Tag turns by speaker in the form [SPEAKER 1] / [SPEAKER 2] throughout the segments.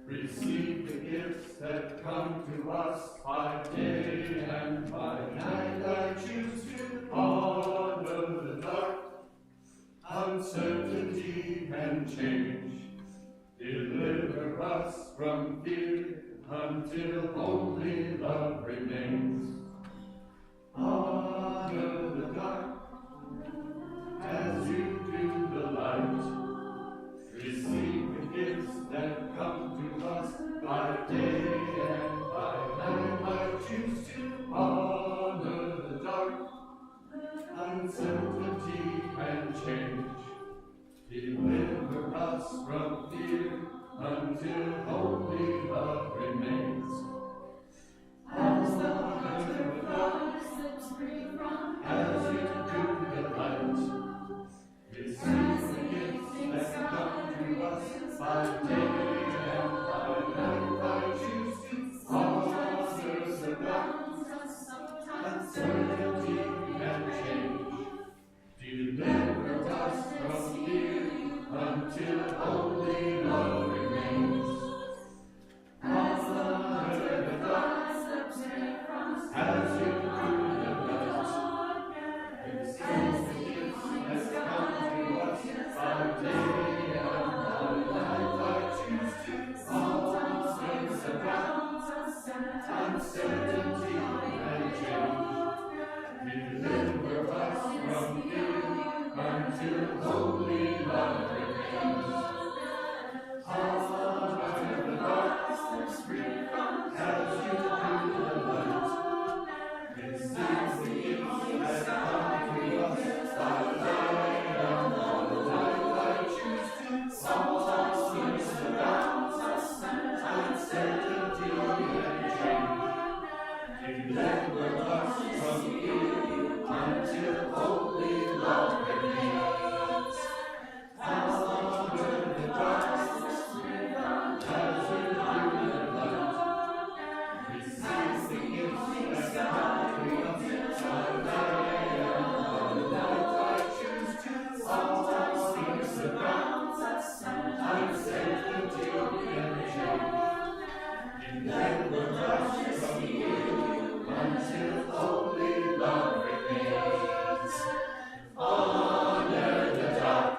[SPEAKER 1] Receive the gifts that come to us by day and by night. I choose to honor the dark, uncertainty and change. Deliver us from fear until only love remains. Honor the dark as you do the light. Receive the gifts that come to us by day and by night. I choose to honor the dark, uncertainty and change. Deliver us from fear until only love remains. As the butterfly slips free from as you do the light. Receive the gifts that come to us by day and by night. I choose to honor the dark, uncertainty and change. Deliver us from fear until only love remains. As the dark slips from as you do the light. Receive the gifts that come to us by day and by night. I choose to honor the dark, uncertainty and change. Deliver us from fear until only love remains. Honor the dark, free from as you do the light. Receive the gifts that come to us by day and by night. I choose to honor the dark, uncertainty and change. Deliver us from fear until only love remains. Honor the dark, as you do the light. Receive the gifts that come to us by day and by night. I choose to honor the dark, uncertainty and change. Deliver us from fear until only love remains. Honor the dark.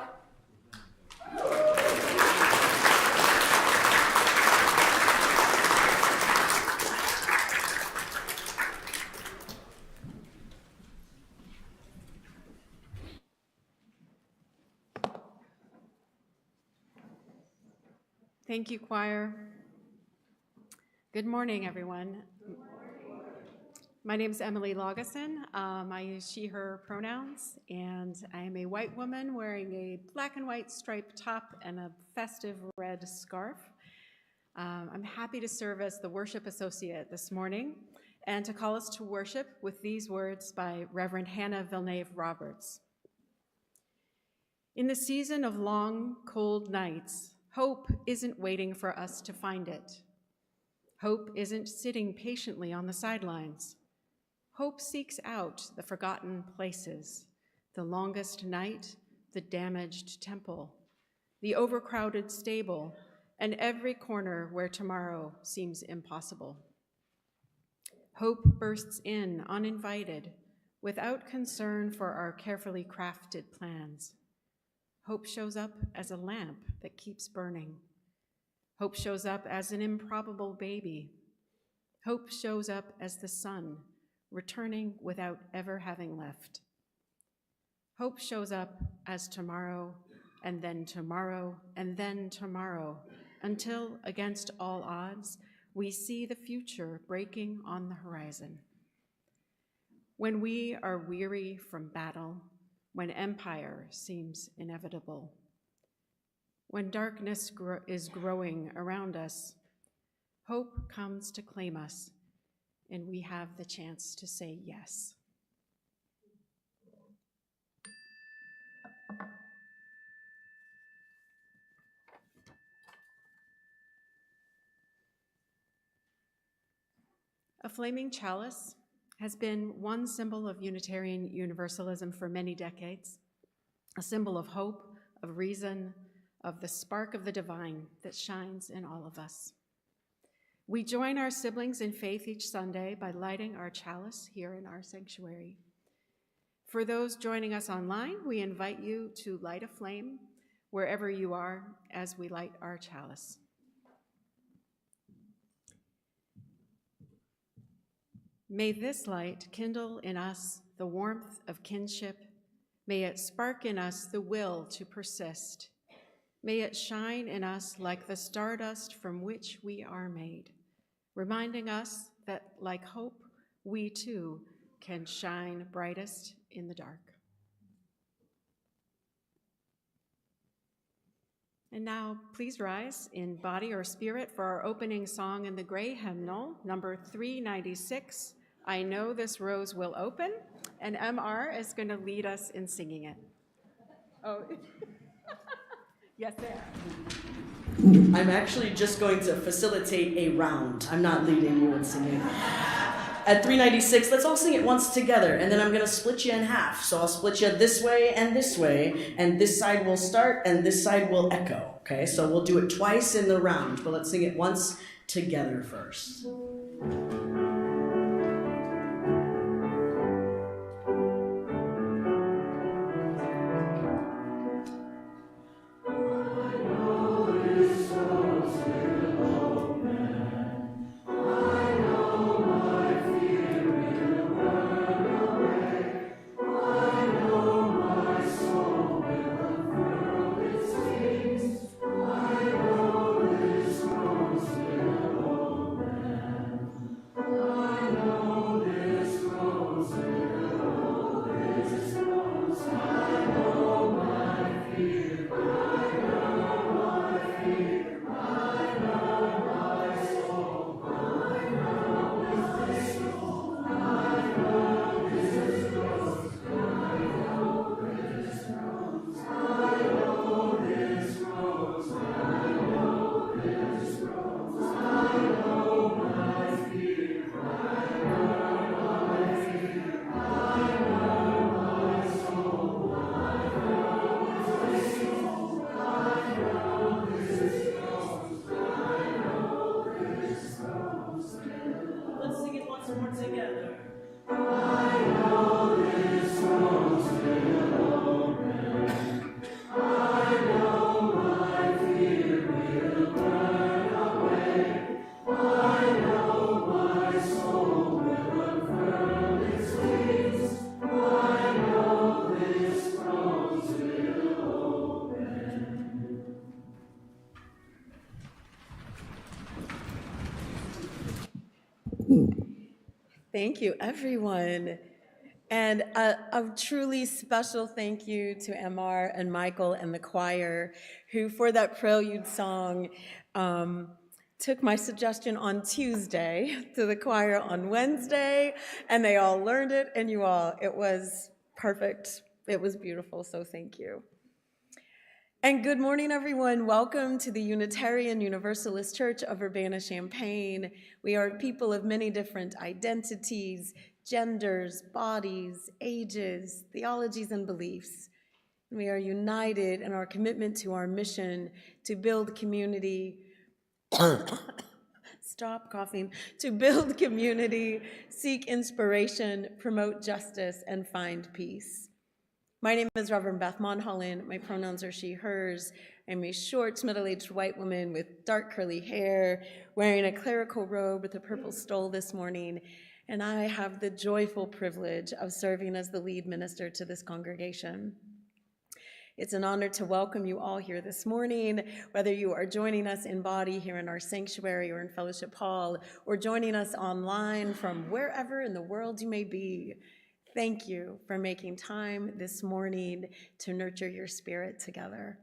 [SPEAKER 2] Thank you, choir. Good morning, everyone. My name is Emily Laugesen. I use she, her pronouns, and I am a white woman wearing a black and white striped top and a festive red scarf. I'm happy to serve as the worship associate this morning and to call us to worship with these words by Reverend Hannah Villeneuve-Roberts. In the season of long, cold nights, hope isn't waiting for us to find it. Hope isn't sitting patiently on the sidelines. Hope seeks out the forgotten places, the longest night, the damaged temple, the overcrowded stable, and every corner where tomorrow seems impossible. Hope bursts in uninvited, without concern for our carefully crafted plans. Hope shows up as a lamp that keeps burning. Hope shows up as an improbable baby. Hope shows up as the sun, returning without ever having left. Hope shows up as tomorrow, and then tomorrow, and then tomorrow, until, against all odds, we see the future breaking on the horizon. When we are weary from battle, when empire seems inevitable, when darkness is growing around us, hope comes to claim us, and we have the chance to say yes. A flaming chalice has been one symbol of Unitarian Universalism for many decades, a symbol of hope, of reason, of the spark of the divine that shines in all of us. We join our siblings in faith each Sunday by lighting our chalice here in our sanctuary. For those joining us online, we invite you to light a flame wherever you are as we light our chalice. May this light kindle in us the warmth of kinship. May it spark in us the will to persist. May it shine in us like the stardust from which we are made, reminding us that, like hope, we too can shine brightest in the dark. And now, please rise in body or spirit for our opening song in the gray hymnal, number 396, I Know This Rose Will Open, and MR is going to lead us in singing it. Oh, yes, there.
[SPEAKER 3] I'm actually just going to facilitate a round. I'm not leading you in singing. At 396, let's all sing it once together, and then I'm going to split you in half. So I'll split you this way, and this side will start, and this side will echo, okay? So we'll do it twice in the round, but let's sing it once together first.
[SPEAKER 4] Thank you, everyone. And a truly special thank you to MR and Michael and the choir, who for that prelude song took my suggestion on Tuesday to the choir on Wednesday, and they all learned it, and it was perfect. It was beautiful, so thank you. And good morning, everyone. Welcome to the Unitarian Universalist Church of Urbana-Champaign. We are people of many different identities, genders, bodies, ages, theologies, and beliefs. We are united in our commitment to our mission to build community, stop coughing, to build community, seek inspiration, promote justice, and find peace. My name is Reverend Beth Monholland. My pronouns are she, hers. I'm a short, middle-aged white woman with dark curly hair, wearing a clerical robe with a purple stole this morning, and I have the joyful privilege of serving as the lead minister to this congregation. It's an honor to welcome you all here this morning, whether you are joining us in body here in our sanctuary or in Fellowship Hall, or joining us online from wherever in the world you may be. Thank you for making time this morning to nurture your spirit together.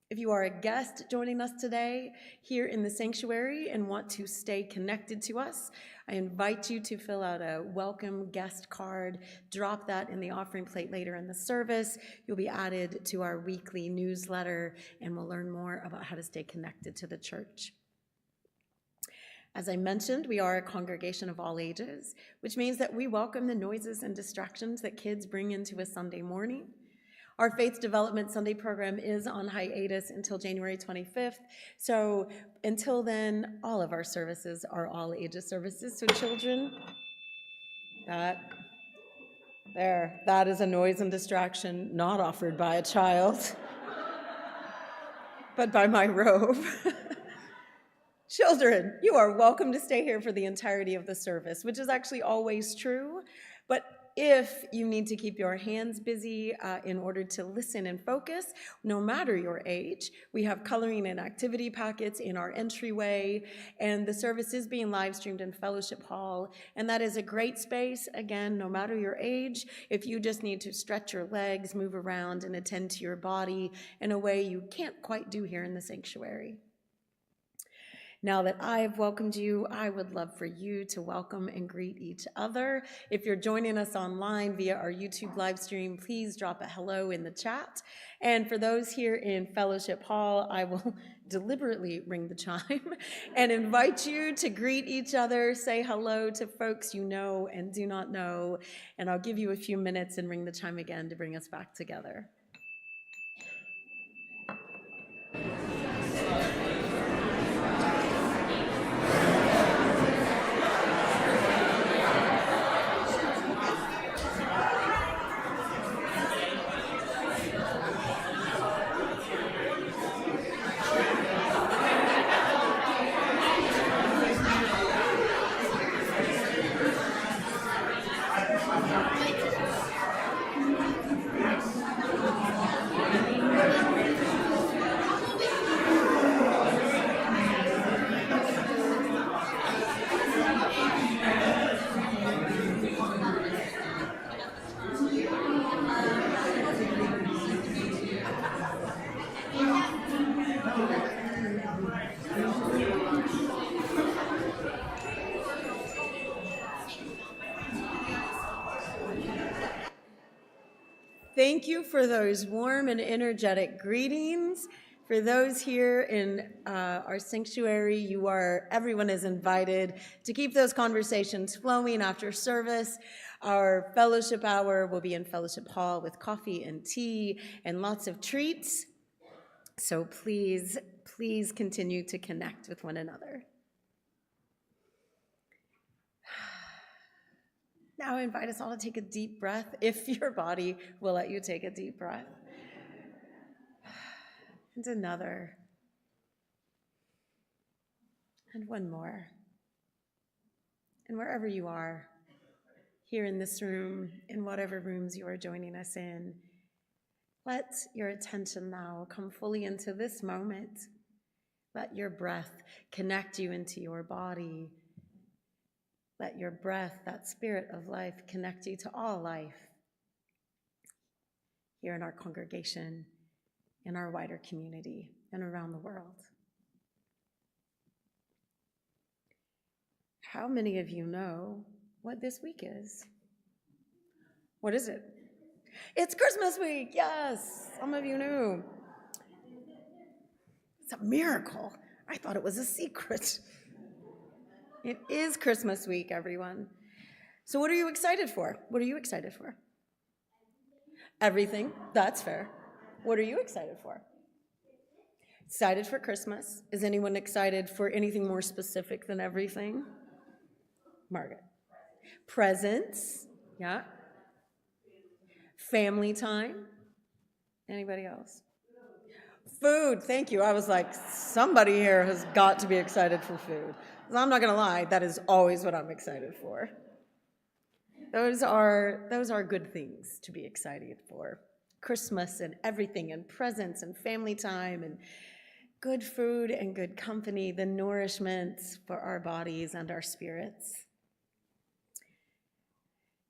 [SPEAKER 4] If you are a guest joining us today here in the sanctuary and want to stay connected to us, I invite you to fill out a welcome guest card. Drop that in the offering plate later in the service. You'll be added to our weekly newsletter, and we'll learn more about how to stay connected to the church. As I mentioned, we are a congregation of all ages, which means that we welcome the noises and distractions that kids bring into a Sunday morning. Our Faith Development Sunday program is on hiatus until January 25th. So until then, all of our services are all ages services. So children, that is a noise and distraction not offered by a child, but by my robe. Children, you are welcome to stay here for the entirety of the service, which is actually always true. But if you need to keep your hands busy in order to listen and focus, no matter your age, we have coloring and activity packets in our entryway, and the service is being live streamed in Fellowship Hall, and that is a great space, again, no matter your age, if you just need to stretch your legs, move around, and attend to your body in a way you can't quite do here in the sanctuary. Now that I've welcomed you, I would love for you to welcome and greet each other. If you're joining us online via our YouTube live stream, please drop a hello in the chat. And for those here in Fellowship Hall, I will deliberately ring the chime and invite you to greet each other, say hello to folks you know and do not know, and I'll give you a few minutes and ring the chime again to bring us back together. Thank you for those warm and energetic greetings. For those here in our sanctuary, everyone is invited to keep those conversations flowing after service. Our fellowship hour will be in Fellowship Hall with coffee and tea and lots of treats. So please, please continue to connect with one another. Now I invite us all to take a deep breath, if your body will let you take a deep breath. And another. And one more. And wherever you are, here in this room, in whatever rooms you are joining us in, let your attention now come fully into this moment. Let your breath connect you into your body. Let your breath, that spirit of life, connect you to all life here in our congregation, in our wider community, and around the world. How many of you know what this week is? What is it? It's Christmas week, yes, some of you knew. It's a miracle. I thought it was a secret. It is Christmas week, everyone. So what are you excited for? What are you excited for? Everything. That's fair. What are you excited for? Excited for Christmas. Is anyone excited for anything more specific than everything? Margaret. Presents. Yeah. Family time. Anybody else? Food. Thank you. I was like, somebody here has got to be excited for food. I'm not going to lie, that is always what I'm excited for. Those are good things to be excited for. Christmas and everything, and presents and family time and good food and good company, the nourishment for our bodies and our spirits.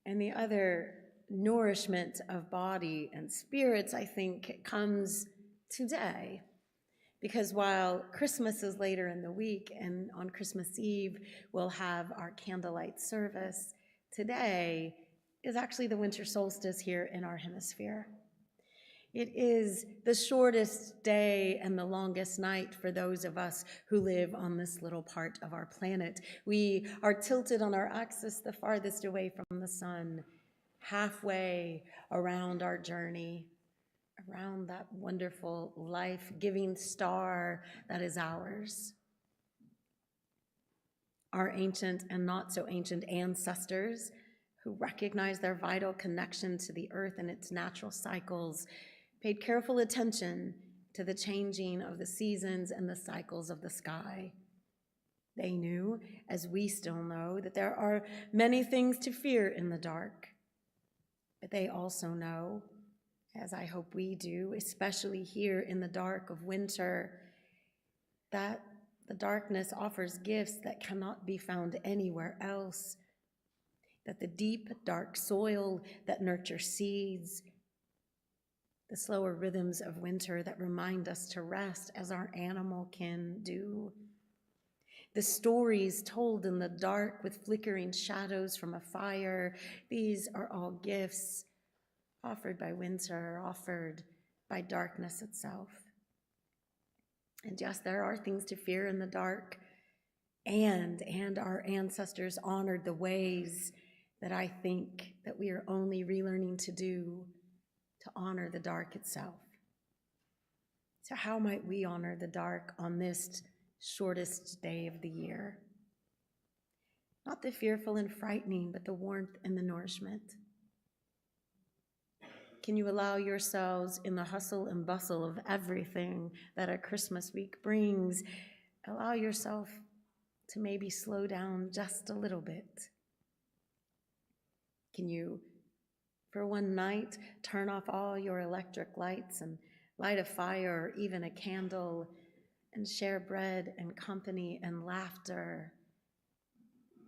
[SPEAKER 4] And the other nourishment of body and spirits, I think, comes today. Because while Christmas is later in the week, and on Christmas Eve we'll have our candlelight service, today is actually the winter solstice here in our hemisphere. It is the shortest day and the longest night for those of us who live on this little part of our planet. We are tilted on our axis the farthest away from the sun, halfway around our journey. around that wonderful life-giving star that is ours. Our ancient and not so ancient ancestors who recognized their vital connection to the earth and its natural cycles paid careful attention to the changing of the seasons and the cycles of the sky. They knew, as we still know, that there are many things to fear in the dark. But they also know, as I hope we do, especially here in the dark of winter, that the darkness offers gifts that cannot be found anywhere else, that the deep, dark soil that nurtures seeds, the slower rhythms of winter that remind us to rest as our animal kin do, the stories told in the dark with flickering shadows from a fire, these are all gifts offered by winter, offered by darkness itself. And yes, there are things to fear in the dark, and our ancestors honored the ways that I think that we are only relearning to do to honor the dark itself. So how might we honor the dark on this shortest day of the year? Not the fearful and frightening, but the warmth and the nourishment. Can you allow yourselves in the hustle and bustle of everything that a Christmas week brings, allow yourself to maybe slow down just a little bit? Can you, for one night, turn off all your electric lights and light a fire or even a candle and share bread and company and laughter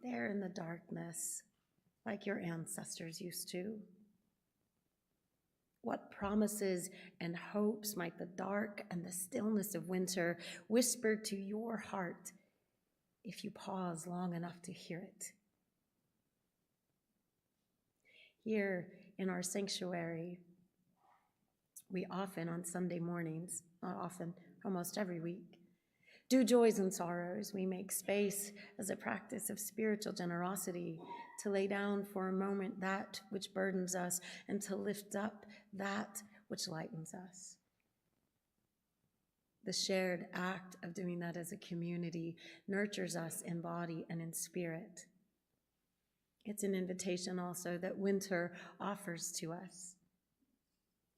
[SPEAKER 4] there in the darkness like your ancestors used to? What promises and hopes might the dark and the stillness of winter whisper to your heart if you pause long enough to hear it? Here in our sanctuary, we often on Sunday mornings, not often, almost every week, do joys and sorrows. We make space as a practice of spiritual generosity to lay down for a moment that which burdens us and to lift up that which lightens us. The shared act of doing that as a community nurtures us in body and in spirit. It's an invitation also that winter offers to us.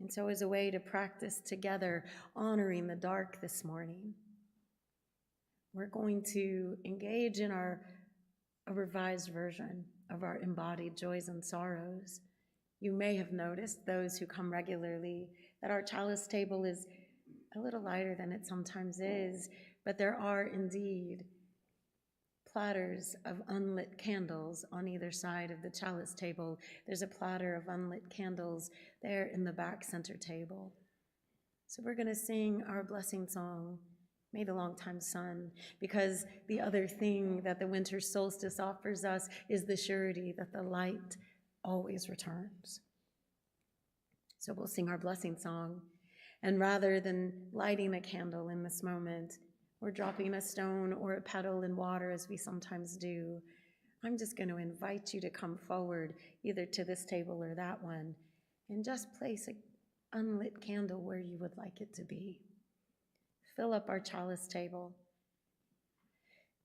[SPEAKER 4] And so as a way to practice together honoring the dark this morning, we're going to engage in a revised version of our embodied joys and sorrows. You may have noticed, those who come regularly, that our chalice table is a little lighter than it sometimes is, but there are indeed platters of unlit candles on either side of the chalice table. There's a platter of unlit candles there in the back center table. So we're going to sing our blessing song, May the Longtime Sun, because the other thing that the winter solstice offers us is the surety that the light always returns. So we'll sing our blessing song, and rather than lighting a candle in this moment, or dropping a stone or a petal in water as we sometimes do, I'm just going to invite you to come forward, either to this table or that one, and just place an unlit candle where you would like it to be. Fill up our chalice table.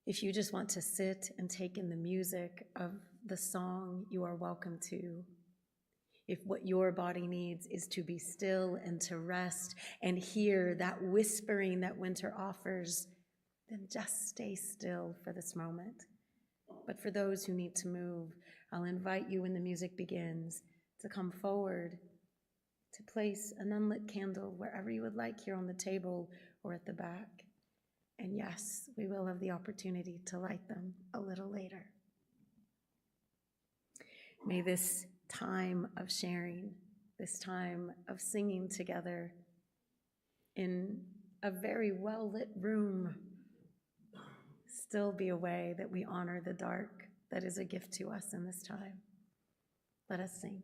[SPEAKER 4] If you just want to sit and take in the music of the song, you are welcome to. If what your body needs is to be still and to rest and hear that whispering that winter offers, then just stay still for this moment. But for those who need to move, I'll invite you when the music begins to come forward, to place an unlit candle wherever you would like, here on the table or at the back. And yes, we will have the opportunity to light them a little later. May this time of sharing, this time of singing together in a very well-lit room, still be a way that we honor the dark that is a gift to us in this time. Let us sing.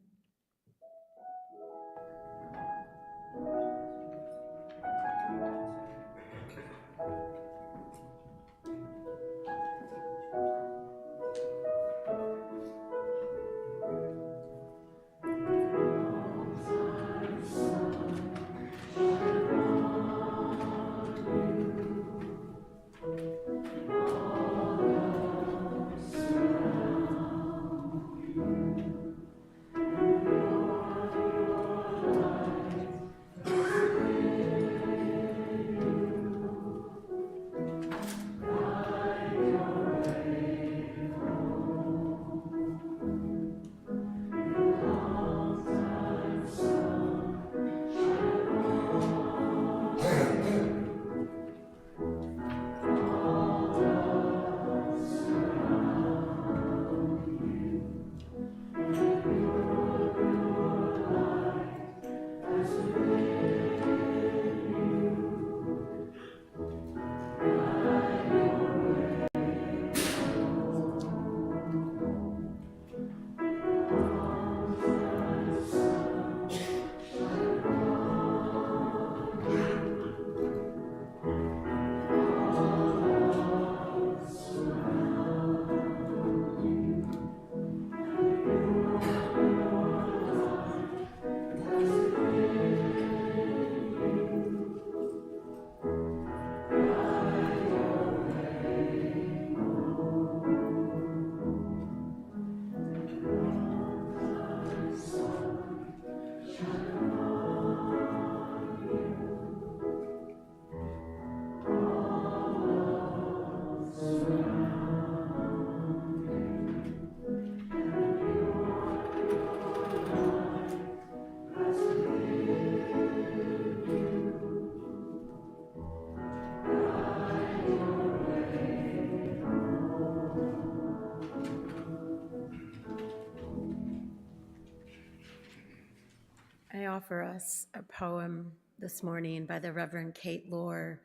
[SPEAKER 4] offer us a poem this morning by the Reverend Kate Lohr,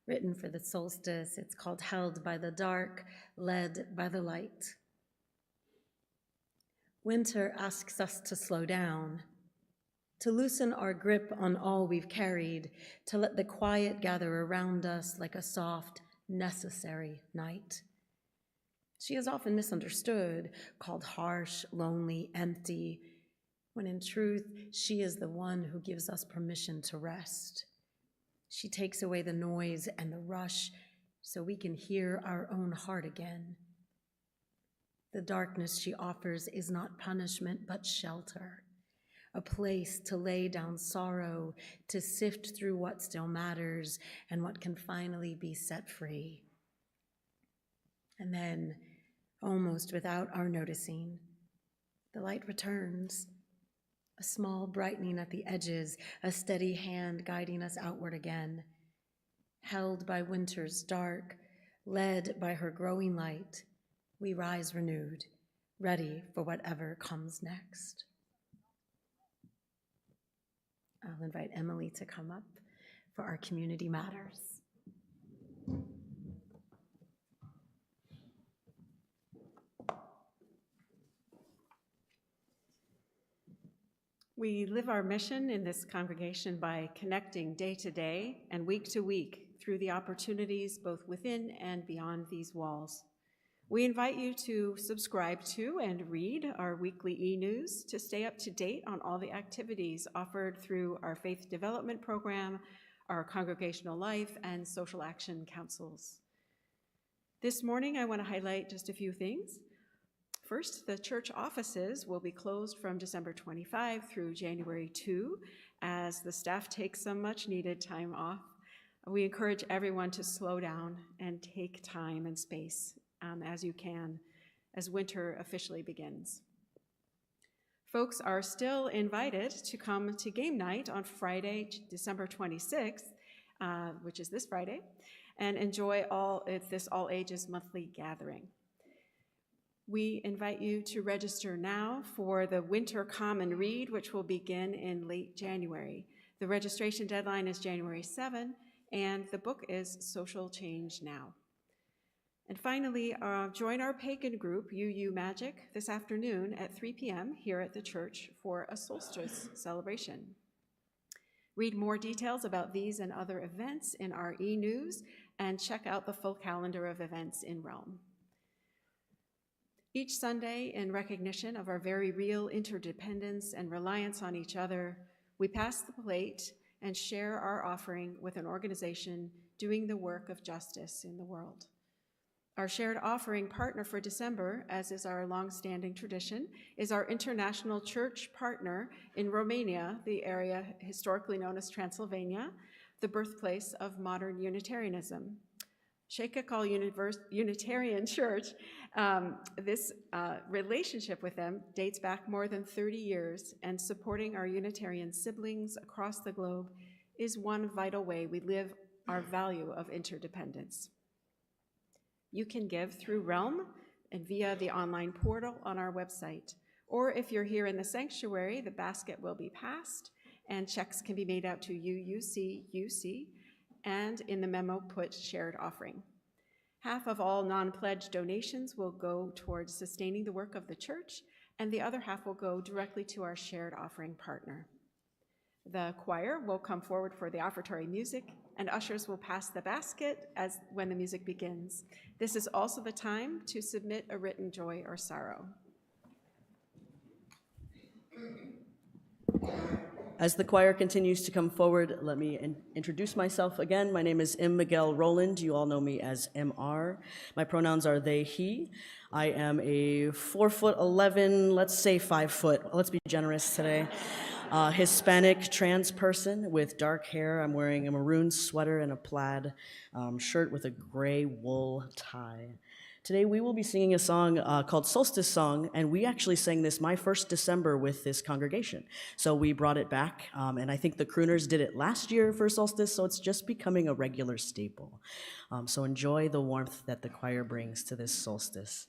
[SPEAKER 4] written for the solstice. It's called Held by the Dark, Led by the Light. Winter asks us to slow down, to loosen our grip on all we've carried, to let the quiet gather around us like a soft, necessary night. She is often misunderstood, called harsh, lonely, empty, when in truth, she is the one who gives us permission to rest. She takes away the noise and the rush so we can hear our own heart again. The darkness she offers is not punishment, but shelter, a place to lay down sorrow, to sift through what still matters and what can finally be set free. And then, almost without our noticing, the light returns, a small brightening at the edges, a steady hand guiding us outward again. Held by winter's dark, led by her growing light, we rise renewed, ready for whatever comes next. I'll invite Emily to come up for our Community Matters.
[SPEAKER 2] We live our mission in this congregation by connecting day to day and week to week through the opportunities both within and beyond these walls. We invite you to subscribe to and read our weekly e-news to stay up to date on all the activities offered through our faith development program, our congregational life, and social action councils. This morning, I want to highlight just a few things. First, the church offices will be closed from December 25 through January 2 as the staff takes some much needed time off. We encourage everyone to slow down and take time and space as you can as winter officially begins. Folks are still invited to come to game night on Friday, December 26th, which is this Friday, and enjoy this all ages monthly gathering. We invite you to register now for the Winter Common Read, which will begin in late January. The registration deadline is January 7, and the book is Social Change Now. And finally, join our pagan group, UU Magic, this afternoon at 3 p.m. here at the church for a solstice celebration. Read more details about these and other events in our e-news, and check out the full calendar of events in Realm. Each Sunday, in recognition of our very real interdependence and reliance on each other, we pass the plate and share our offering with an organization doing the work of justice in the world. Our shared offering partner for December, as is our longstanding tradition, is our international church partner in Romania, the area historically known as Transylvania, the birthplace of modern Unitarianism. Shekakal Unitarian Church, this relationship with them dates back more than 30 years, and supporting our Unitarian siblings across the globe is one vital way we live our value of interdependence. You can give through Realm and via the online portal on our website, or if you're here in the sanctuary, the basket will be passed and checks can be made out to UC, and in the memo put shared offering. Half of all non-pledged donations will go towards sustaining the work of the church, and the other half will go directly to our shared offering partner. The choir will come forward for the offertory music, and ushers will pass the basket when the music begins. This is also the time to submit a written joy or sorrow.
[SPEAKER 3] As the choir continues to come forward, let me introduce myself again. My name is M. Miguel Roland. You all know me as MR. My pronouns are they, he. I am a 4'11", let's say 5 foot, let's be generous today, Hispanic trans person with dark hair. I'm wearing a maroon sweater and a plaid shirt with a gray wool tie. Today we will be singing a song called Solstice Song, and we actually sang this my first December with this congregation. So we brought it back, and I think the crooners did it last year for Solstice, so it's just becoming a regular staple. So enjoy the warmth that the choir brings to this solstice.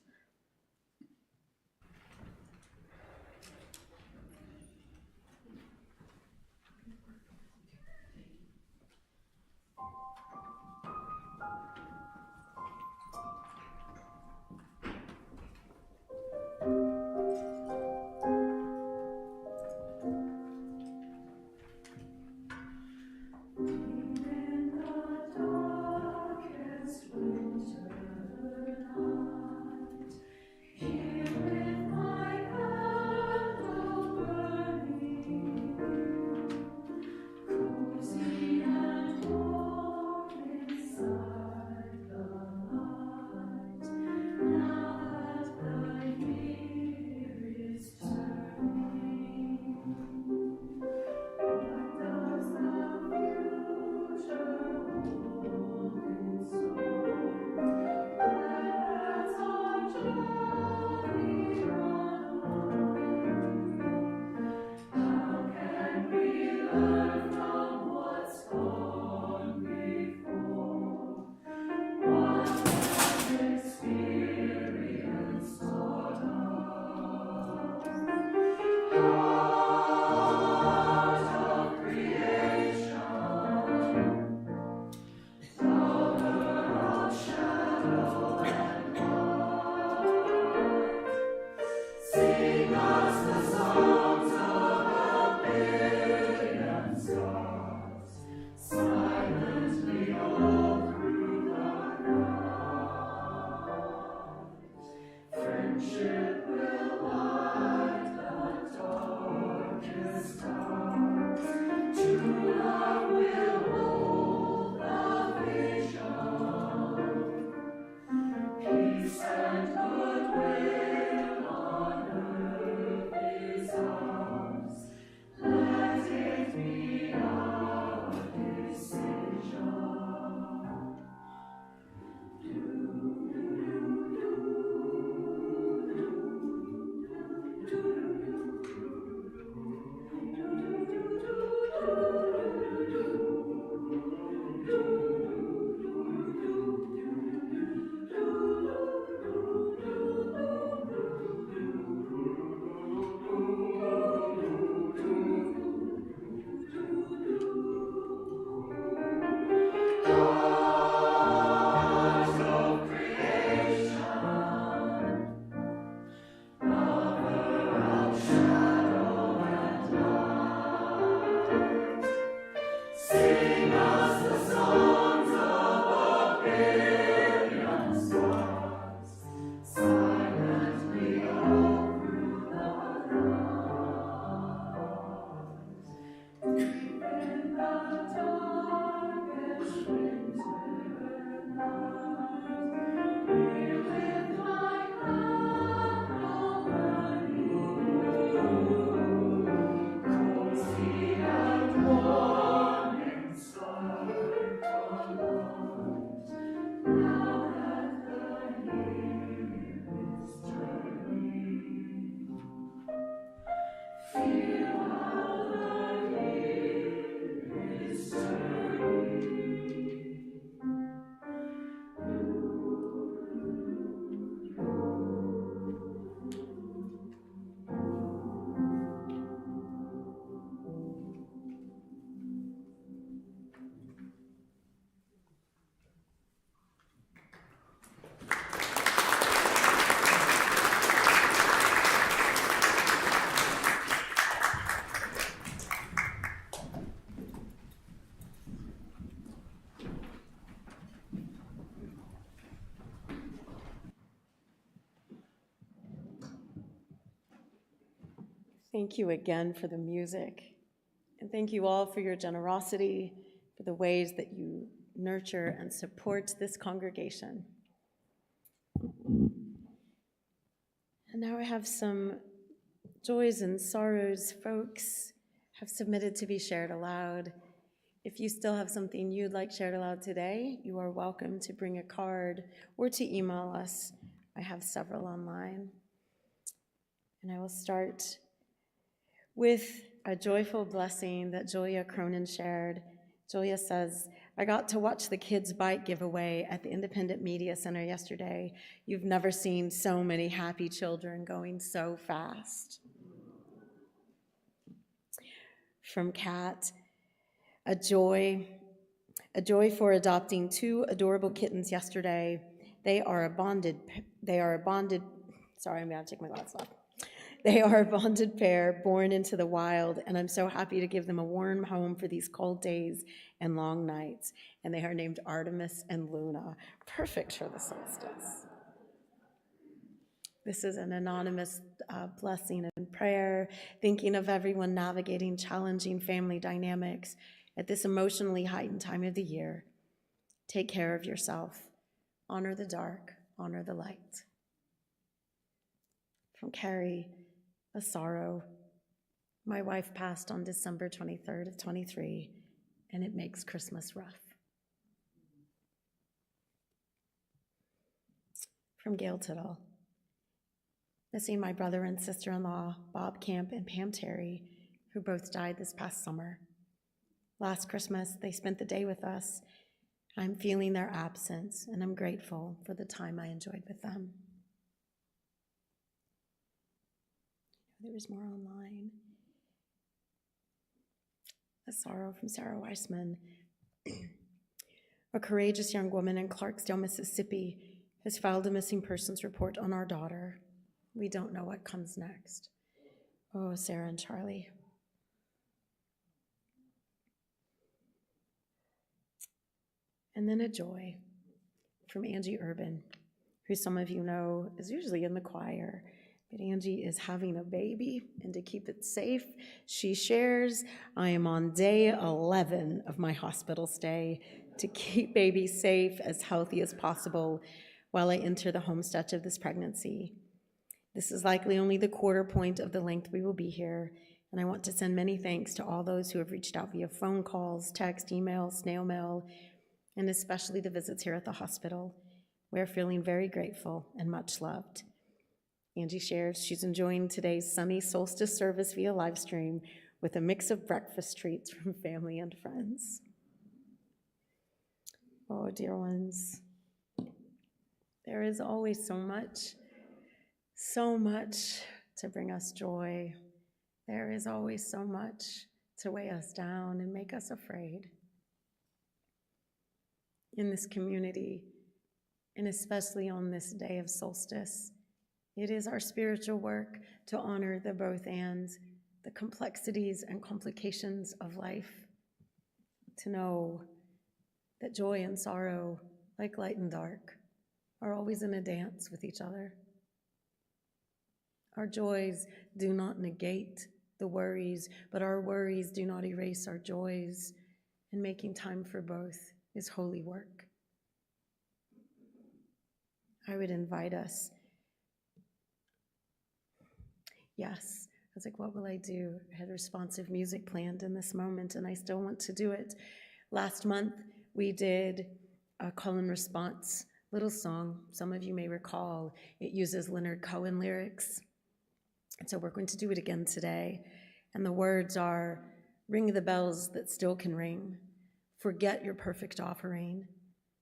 [SPEAKER 4] Thank you again for the music. And thank you all for your generosity, for the ways that you nurture and support this congregation. And now I have some joys and sorrows folks have submitted to be shared aloud. If you still have something you'd like shared aloud today, you are welcome to bring a card or to email us. I have several online. And I will start with a joyful blessing that Julia Cronin shared. Julia says, I got to watch the kids' bike giveaway at the Independent Media Center yesterday. You've never seen so many happy children going so fast. From Kat, a joy for adopting 2 adorable kittens yesterday. They are a bonded, sorry, I'm gonna take my glasses off. They are a bonded pair born into the wild, and I'm so happy to give them a warm home for these cold days and long nights. And they are named Artemis and Luna, perfect for the solstice. This is an anonymous blessing and prayer, thinking of everyone navigating challenging family dynamics at this emotionally heightened time of the year. Take care of yourself. Honor the dark, honor the light. From Carrie, a sorrow. My wife passed on December 23rd of 23, and it makes Christmas rough. From Gail Tittle. Missing my brother and sister-in-law, Bob Camp and Pam Terry, who both died this past summer. Last Christmas, they spent the day with us. I'm feeling their absence, and I'm grateful for the time I enjoyed with them. There was more online. A sorrow from Sarah Weissman. A courageous young woman in Clarksdale, Mississippi, has filed a missing persons report on our daughter. We don't know what comes next. Oh, Sarah and Charlie. And then a joy from Angie Urban, who some of you know is usually in the choir. But Angie is having a baby, and to keep it safe, she shares, I am on day 11 of my hospital stay to keep baby safe, as healthy as possible, while I enter the home stretch of this pregnancy. This is likely only the quarter point of the length we will be here, and I want to send many thanks to all those who have reached out via phone calls, text, email, snail mail, and especially the visits here at the hospital. We're feeling very grateful and much loved. Angie shares she's enjoying today's sunny solstice service via live stream with a mix of breakfast treats from family and friends. Oh, dear ones, there is always so much to bring us joy. There is always so much to weigh us down and make us afraid. In this community, and especially on this day of solstice, it is our spiritual work to honor the both ands, the complexities and complications of life, to know that joy and sorrow, like light and dark, are always in a dance with each other. Our joys do not negate the worries, but our worries do not erase our joys, and making time for both is holy work. I would invite us. Yes, I was like, what will I do? I had responsive music planned in this moment, and I still want to do it. Last month, we did a call and response little song. Some of you may recall it uses Leonard Cohen lyrics. And so we're going to do it again today. And the words are, ring the bells that still can ring. Forget your perfect offering.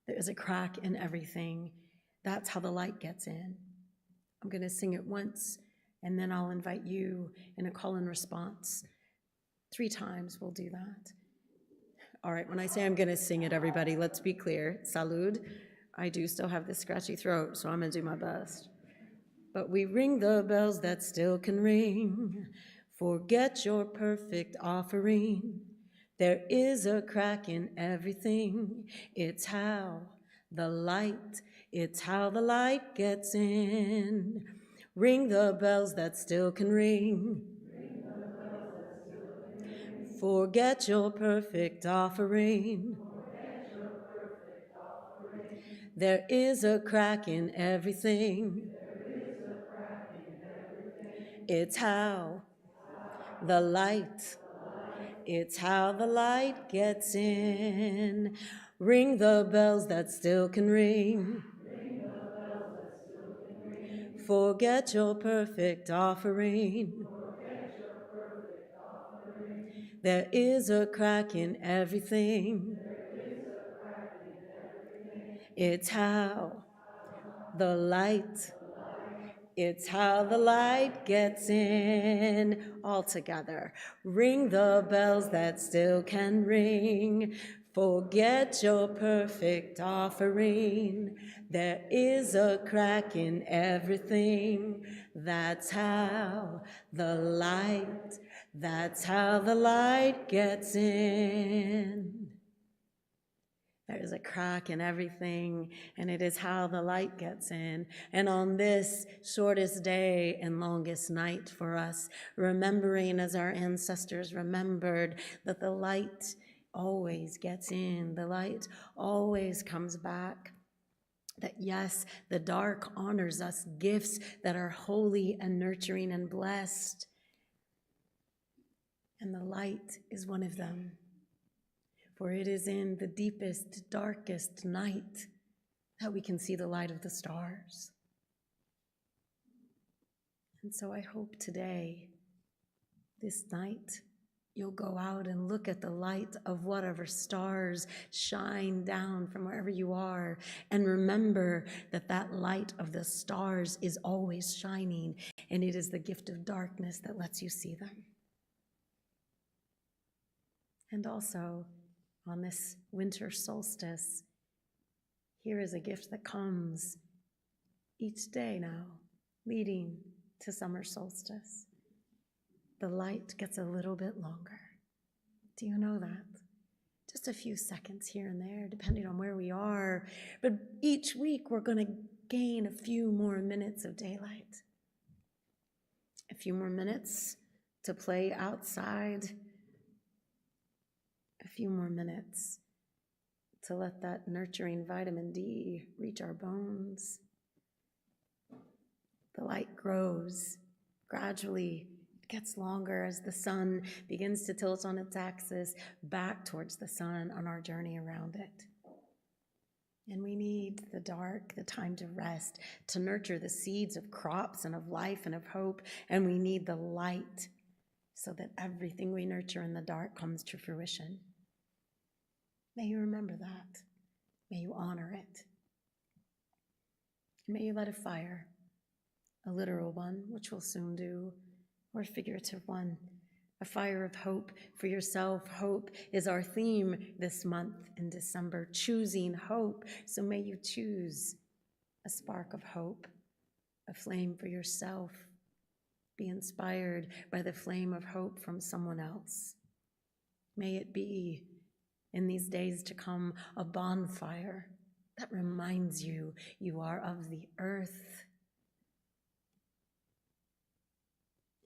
[SPEAKER 4] There is a crack in everything. That's how the light gets in. I'm going to sing it once, and then I'll invite you in a call and response. 3 times we'll do that. All right, when I say I'm going to sing it, everybody, let's be clear. Salud. I do still have this scratchy throat, so I'm going to do my best. But we ring the bells that still can ring. Forget your perfect offering. There is a crack in everything. It's how the light gets in. Ring the bells that still can ring. Forget your perfect offering. There is a crack in everything. It's how the light, it's how the light gets in. Ring the bells that still can ring. Forget your perfect offering. There is a crack in everything. It's how the light, it's how the light gets in. All together. Ring the bells that still can ring. Forget your perfect offering. There is a crack in everything. That's how the light, that's how the light gets in. There is a crack in everything, and it is how the light gets in. And on this shortest day and longest night for us, remembering as our ancestors remembered that the light always gets in, the light always comes back. That yes, the dark honors us gifts that are holy and nurturing and blessed. And the light is one of them. For it is in the deepest, darkest night that we can see the light of the stars. And so I hope today, this night, you'll go out and look at the light of whatever stars shine down from wherever you are, and remember that that light of the stars is always shining, and it is the gift of darkness that lets you see them. And also, on this winter solstice, here is a gift that comes each day now, leading to summer solstice. The light gets a little bit longer. Do you know that? Just a few seconds here and there, depending on where we are. But each week, we're going to gain a few more minutes of daylight. A few more minutes to play outside. A few more minutes to let that nurturing vitamin D reach our bones. The light grows gradually. It gets longer as the sun begins to tilt on its axis back towards the sun on our journey around it. And we need the dark, the time to rest, to nurture the seeds of crops and of life and of hope. And we need the light so that everything we nurture in the dark comes to fruition. May you remember that. May you honor it. May you light a fire, a literal one, which we'll soon do, or a figurative one, a fire of hope for yourself. Hope is our theme this month in December, choosing hope. So may you choose a spark of hope, a flame for yourself. Be inspired by the flame of hope from someone else. May it be, in these days to come, a bonfire that reminds you you are of the earth.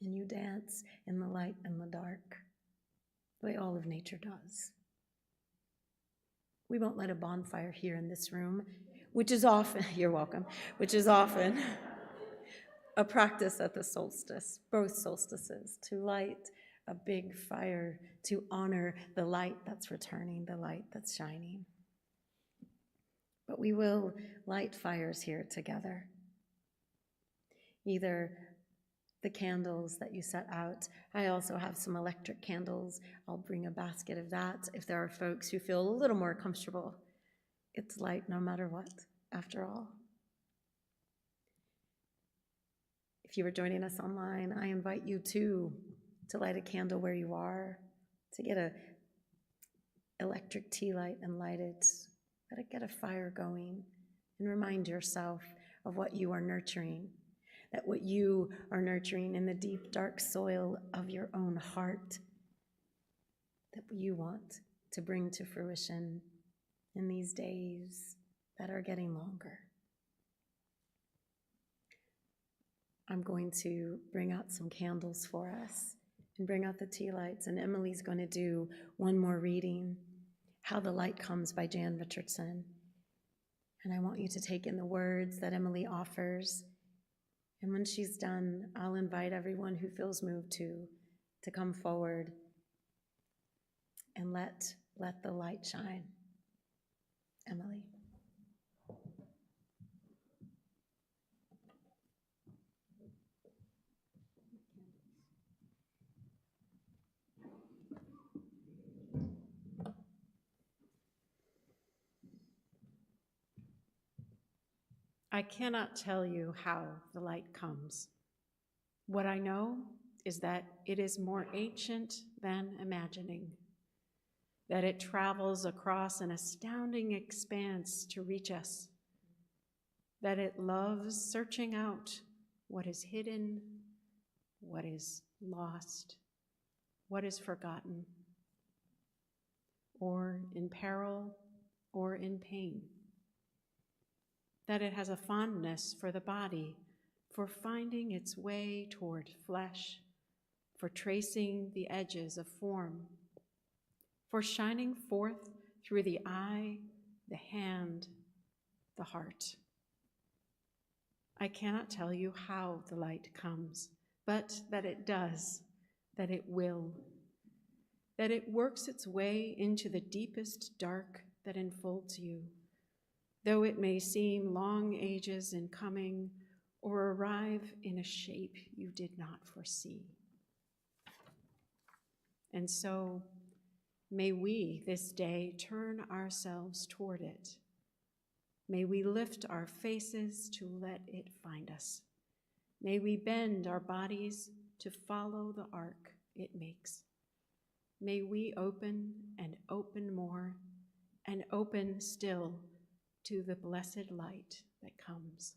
[SPEAKER 4] And you dance in the light and the dark, the way all of nature does. We won't light a bonfire here in this room, which is often, you're welcome, which is often a practice at the solstice, both solstices, to light a big fire to honor the light that's returning, the light that's shining. But we will light fires here together. Either the candles that you set out. I also have some electric candles. I'll bring a basket of that if there are folks who feel a little more comfortable. It's light no matter what, after all. If you are joining us online, I invite you too to light a candle where you are, to get a electric tea light and light it, let it get a fire going, and remind yourself of what you are nurturing, that what you are nurturing in the deep, dark soil of your own heart, that you want to bring to fruition in these days that are getting longer. I'm going to bring out some candles for us. and bring out the tea lights. And Emily's going to do one more reading, How the Light Comes by Jan Richardson. And I want you to take in the words that Emily offers. And when she's done, I'll invite everyone who feels moved to come forward and let the light shine. Emily.
[SPEAKER 2] I cannot tell you how the light comes. What I know is that it is more ancient than imagining, that it travels across an astounding expanse to reach us, that it loves searching out what is hidden, what is lost, what is forgotten, or in peril or in pain, that it has a fondness for the body, for finding its way toward flesh, for tracing the edges of form, for shining forth through the eye, the hand, the heart. I cannot tell you how the light comes, but that it does, that it will, that it works its way into the deepest dark that enfolds you, though it may seem long ages in coming or arrive in a shape you did not foresee. And so, may we this day turn ourselves toward it. May we lift our faces to let it find us. May we bend our bodies to follow the arc it makes. May we open and open more and open still to the blessed light that comes.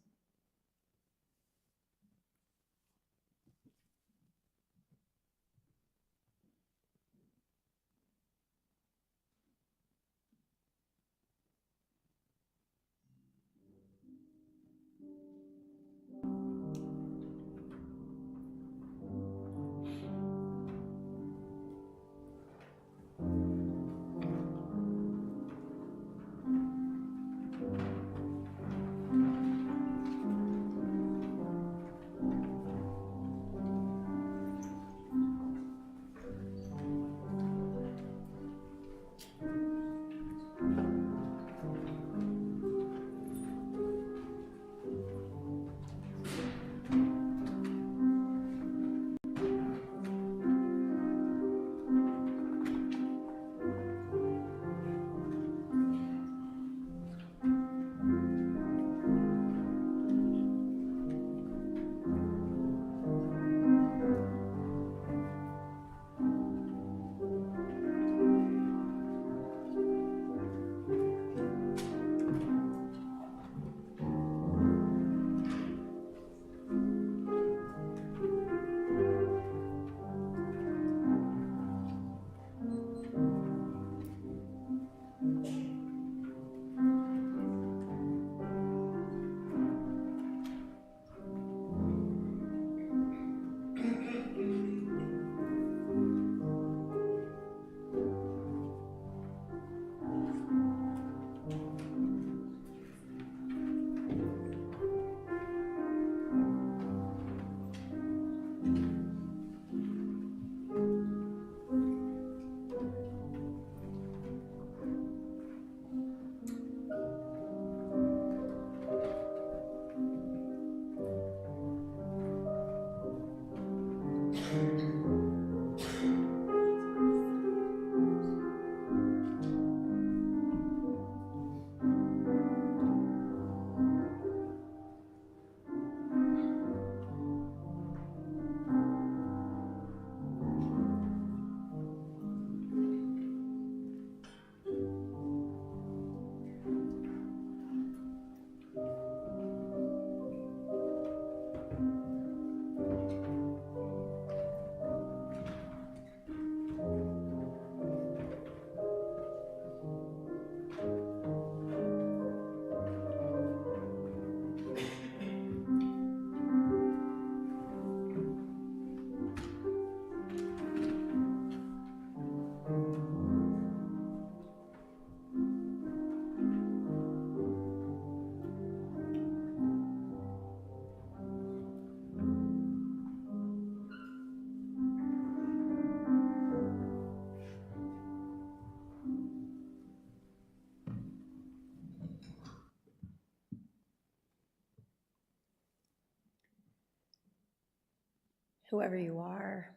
[SPEAKER 4] whoever you are,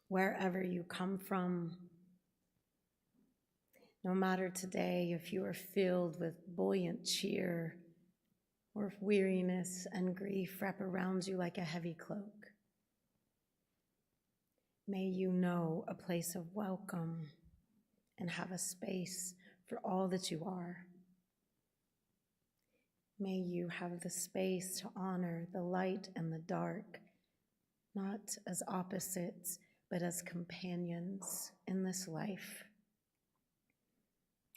[SPEAKER 4] wherever you come from, no matter today if you are filled with buoyant cheer or if weariness and grief wrap around you like a heavy cloak, may you know a place of welcome and have a space for all that you are. May you have the space to honor the light and the dark, not as opposites, but as companions in this life,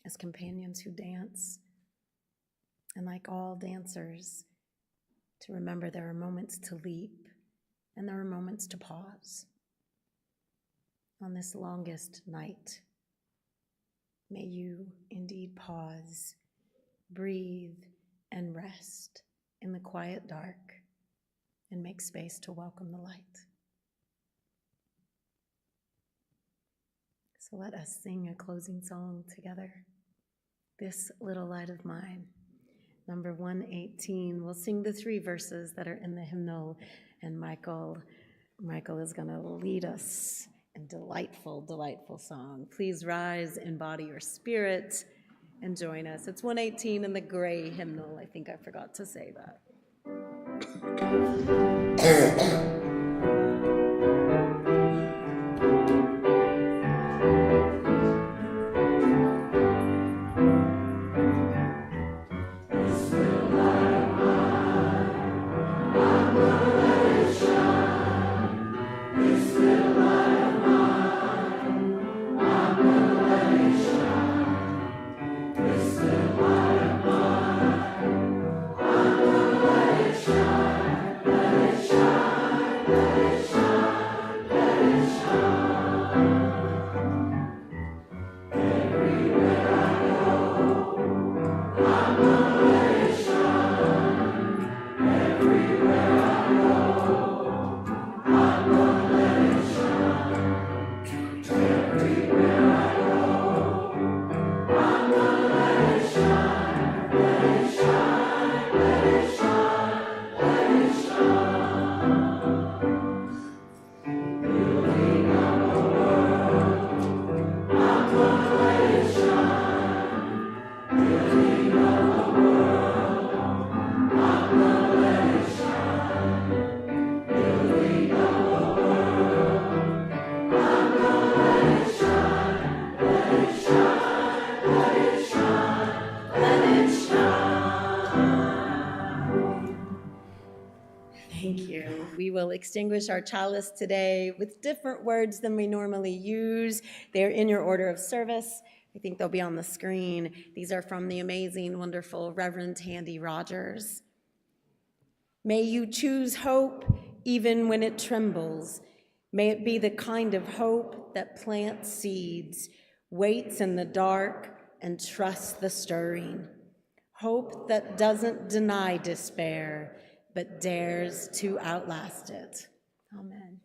[SPEAKER 4] as companions who dance, and like all dancers, to remember there are moments to leap and there are moments to pause. On this longest night, may you indeed pause, breathe, and rest in the quiet dark and make space to welcome the light. So let us sing a closing song together. This Little Light of Mine, number 118. We'll sing the 3 verses that are in the hymnal, and Michael is going to lead us in delightful, delightful song. Please rise in body or spirit and join us. It's 118 in the gray hymnal. I think I forgot to say that. Thank you. We will extinguish our chalice today with different words than we normally use. They're in your order of service. I think they'll be on the screen. These are from the amazing, wonderful Reverend Tandy Rogers. May you choose hope even when it trembles. May it be the kind of hope that plants seeds, waits in the dark, and trusts the stirring. Hope that doesn't deny despair, but dares to outlast it. Amen.